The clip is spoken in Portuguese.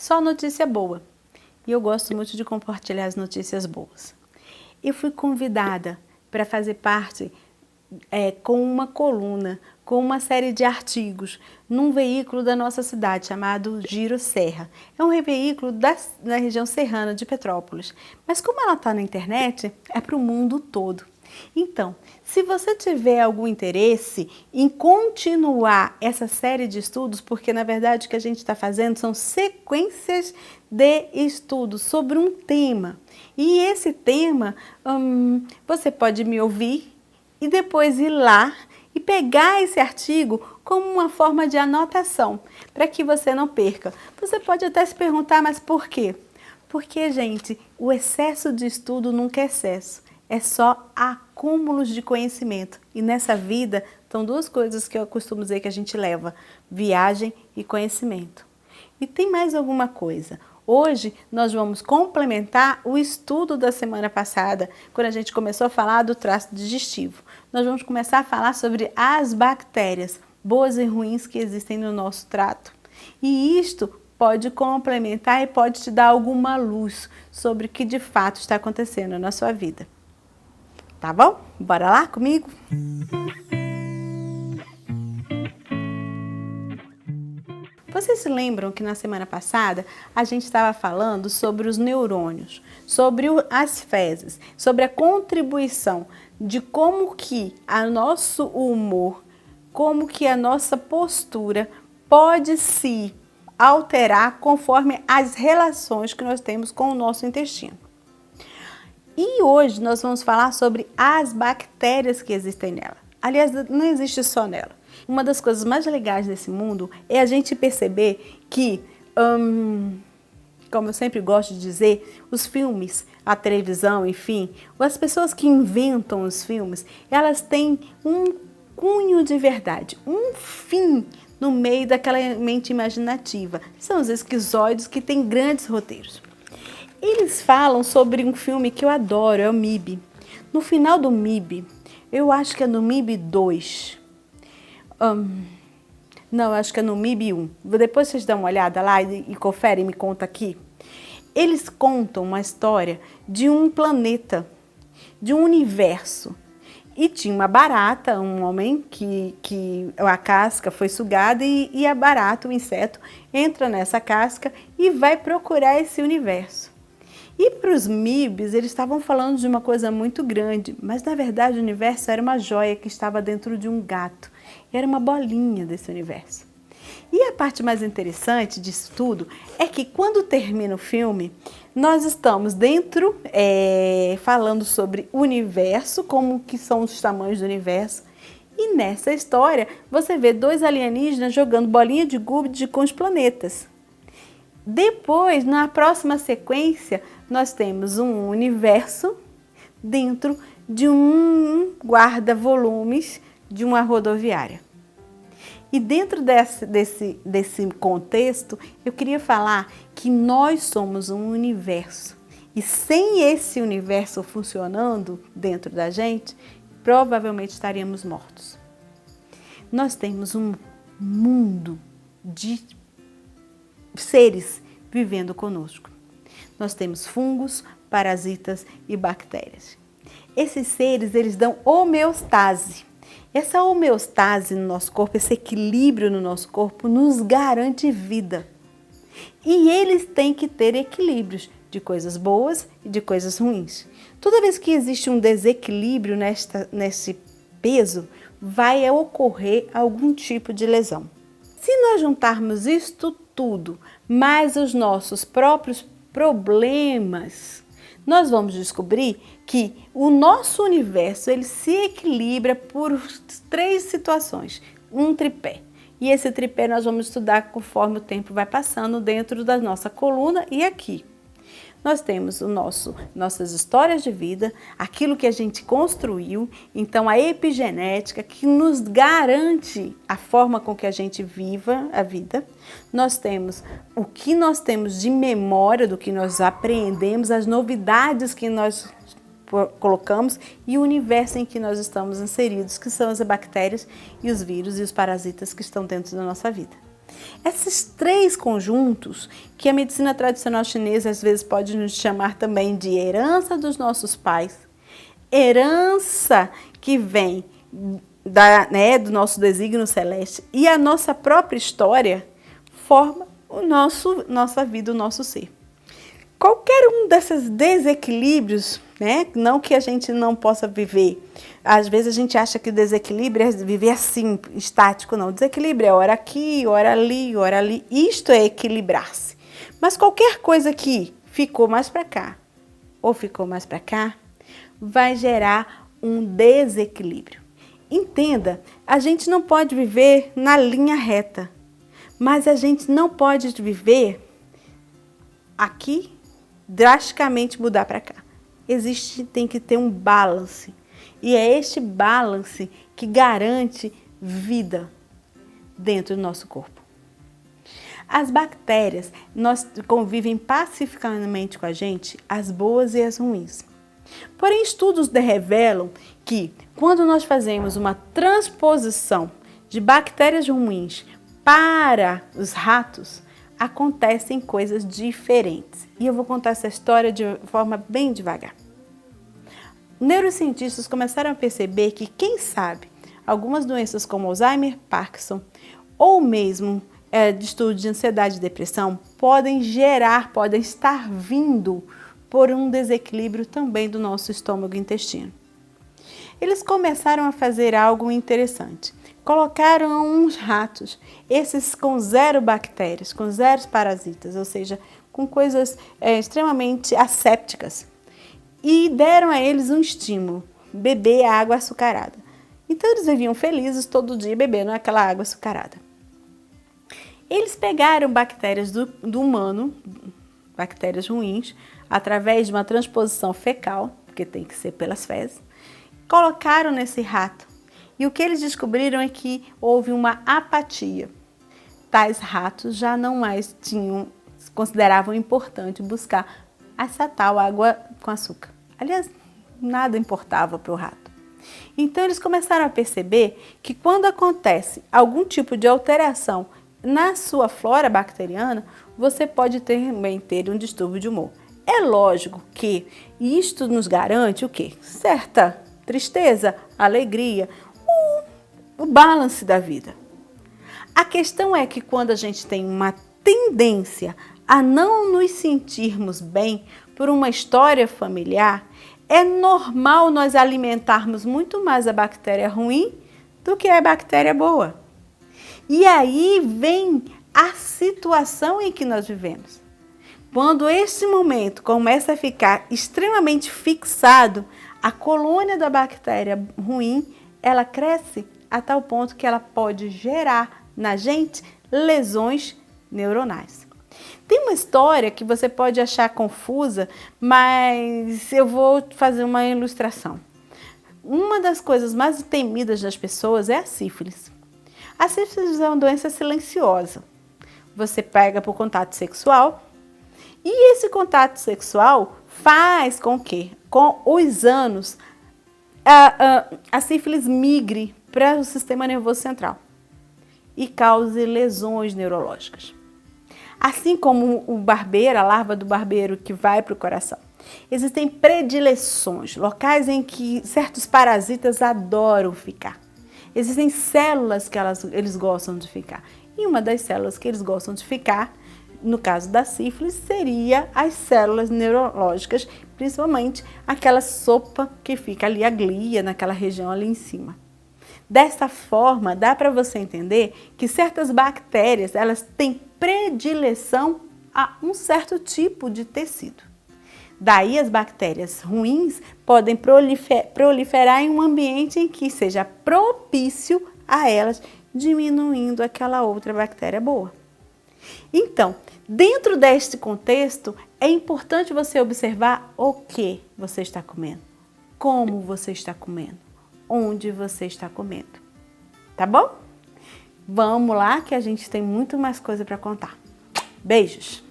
Só notícia boa. E eu gosto muito de compartilhar as notícias boas. Eu fui convidada para fazer parte com uma coluna, com uma série de artigos, num veículo da nossa cidade chamado Giro Serra. É um veículo da região serrana de Petrópolis. Mas como ela está na internet, é para o mundo todo. Então, se você tiver algum interesse em continuar essa série de estudos, porque na verdade o que a gente está fazendo são sequências de estudos sobre um tema. E esse tema, você pode me ouvir e depois ir lá e pegar esse artigo como uma forma de anotação, para que você não perca. Você pode até se perguntar, mas por quê? Porque, gente, o excesso de estudo nunca é excesso. É só acúmulos de conhecimento. E nessa vida, estão duas coisas que eu costumo dizer que a gente leva: viagem e conhecimento. E tem mais alguma coisa. Hoje, nós vamos complementar o estudo da semana passada, quando a gente começou a falar do trato digestivo. Nós vamos começar a falar sobre as bactérias, boas e ruins, que existem no nosso trato. E isto pode complementar e pode te dar alguma luz sobre o que de fato está acontecendo na sua vida. Tá bom? Bora lá comigo? Vocês se lembram que na semana passada a gente estava falando sobre os neurônios, sobre as fezes, sobre a contribuição de como que o nosso humor, como que a nossa postura pode se alterar conforme as relações que nós temos com o nosso intestino. E hoje nós vamos falar sobre as bactérias que existem nela. Aliás, não existe só nela. Uma das coisas mais legais desse mundo é a gente perceber que, como eu sempre gosto de dizer, os filmes, a televisão, enfim, as pessoas que inventam os filmes, elas têm um cunho de verdade, um fim no meio daquela mente imaginativa. São os esquizoides que têm grandes roteiros. Eles falam sobre um filme que eu adoro, é o MIB. No final do MIB, eu acho que é no MIB 2. Não, acho que é no MIB 1. Depois vocês dão uma olhada lá e conferem e me conta aqui. Eles contam uma história de um planeta, de um universo. E tinha uma barata, um homem, que a casca foi sugada e a barata, o inseto, entra nessa casca e vai procurar esse universo. E para os MIBs, eles estavam falando de uma coisa muito grande, mas na verdade o universo era uma joia que estava dentro de um gato. Era uma bolinha desse universo. E a parte mais interessante disso tudo é que quando termina o filme, nós estamos dentro, falando sobre o universo, como que são os tamanhos do universo. E nessa história, você vê dois alienígenas jogando bolinha de gude com os planetas. Depois, na próxima sequência, nós temos um universo dentro de um guarda-volumes de uma rodoviária. E dentro desse contexto, eu queria falar que nós somos um universo. E sem esse universo funcionando dentro da gente, provavelmente estaríamos mortos. Nós temos um mundo de seres vivendo conosco. Nós temos fungos, parasitas e bactérias. Esses seres, eles dão homeostase. Essa homeostase no nosso corpo, esse equilíbrio no nosso corpo, nos garante vida. E eles têm que ter equilíbrios de coisas boas e de coisas ruins. Toda vez que existe um desequilíbrio nesse peso, vai ocorrer algum tipo de lesão. Se nós juntarmos isto tudo, mais os nossos próprios problemas, nós vamos descobrir que o nosso universo ele se equilibra por 3 situações, um tripé. E esse tripé nós vamos estudar conforme o tempo vai passando dentro da nossa coluna e aqui. Nós temos nossas histórias de vida, aquilo que a gente construiu, então a epigenética que nos garante a forma com que a gente viva a vida. Nós temos o que nós temos de memória, do que nós aprendemos, as novidades que nós colocamos e o universo em que nós estamos inseridos, que são as bactérias e os vírus e os parasitas que estão dentro da nossa vida. Esses três conjuntos, que a medicina tradicional chinesa às vezes pode nos chamar também de herança dos nossos pais, herança que vem do nosso desígnio celeste e a nossa própria história, forma nossa vida, o nosso ser. Qualquer um desses desequilíbrios, não que a gente não possa viver. Às vezes a gente acha que desequilíbrio é viver assim, estático. Não, desequilíbrio é hora aqui, hora ali, hora ali. Isto é equilibrar-se. Mas qualquer coisa que ficou mais para cá ou ficou mais para cá, vai gerar um desequilíbrio. Entenda, a gente não pode viver na linha reta, mas a gente não pode viver aqui, drasticamente mudar para cá. Tem que ter um balance. E é este balance que garante vida dentro do nosso corpo. As bactérias convivem pacificamente com a gente, as boas e as ruins. Porém, estudos revelam que quando nós fazemos uma transposição de bactérias ruins para os ratos, acontecem coisas diferentes. E eu vou contar essa história de forma bem devagar. Neurocientistas começaram a perceber que, quem sabe, algumas doenças como Alzheimer, Parkinson ou mesmo distúrbios de ansiedade e depressão podem estar vindo por um desequilíbrio também do nosso estômago e intestino. Eles começaram a fazer algo interessante. Colocaram uns ratos, esses com zero bactérias, com zero parasitas, ou seja, com coisas extremamente assépticas, e deram a eles um estímulo, beber água açucarada. Então eles viviam felizes todo dia bebendo aquela água açucarada. Eles pegaram bactérias do humano, bactérias ruins, através de uma transposição fecal, porque tem que ser pelas fezes, colocaram nesse rato. E o que eles descobriram é que houve uma apatia. Tais ratos já não mais consideravam importante buscar essa tal água com açúcar. Aliás, nada importava para o rato. Então eles começaram a perceber que quando acontece algum tipo de alteração na sua flora bacteriana, você pode também ter um distúrbio de humor. É lógico que isto nos garante o quê? Certa tristeza, alegria, o balance da vida. A questão é que quando a gente tem uma tendência a não nos sentirmos bem por uma história familiar, é normal nós alimentarmos muito mais a bactéria ruim do que a bactéria boa. E aí vem a situação em que nós vivemos. Quando esse momento começa a ficar extremamente fixado, a colônia da bactéria ruim, ela cresce a tal ponto que ela pode gerar na gente lesões neuronais. Tem uma história que você pode achar confusa, mas eu vou fazer uma ilustração. Uma das coisas mais temidas das pessoas é a sífilis. A sífilis é uma doença silenciosa. Você pega por contato sexual e esse contato sexual faz com que, com os anos, a sífilis migre para o sistema nervoso central e cause lesões neurológicas. Assim como o barbeiro, a larva do barbeiro que vai para o coração. Existem predileções, locais em que certos parasitas adoram ficar. Existem células que eles gostam de ficar. E uma das células que eles gostam de ficar, no caso da sífilis, seria as células neurológicas, principalmente aquela sopa que fica ali, a glia, naquela região ali em cima. Dessa forma, dá para você entender que certas bactérias, elas têm predileção a um certo tipo de tecido. Daí as bactérias ruins podem proliferar em um ambiente em que seja propício a elas, diminuindo aquela outra bactéria boa. Então, dentro deste contexto, é importante você observar o que você está comendo, como você está comendo, onde você está comendo. Tá bom? Vamos lá que a gente tem muito mais coisa para contar. Beijos!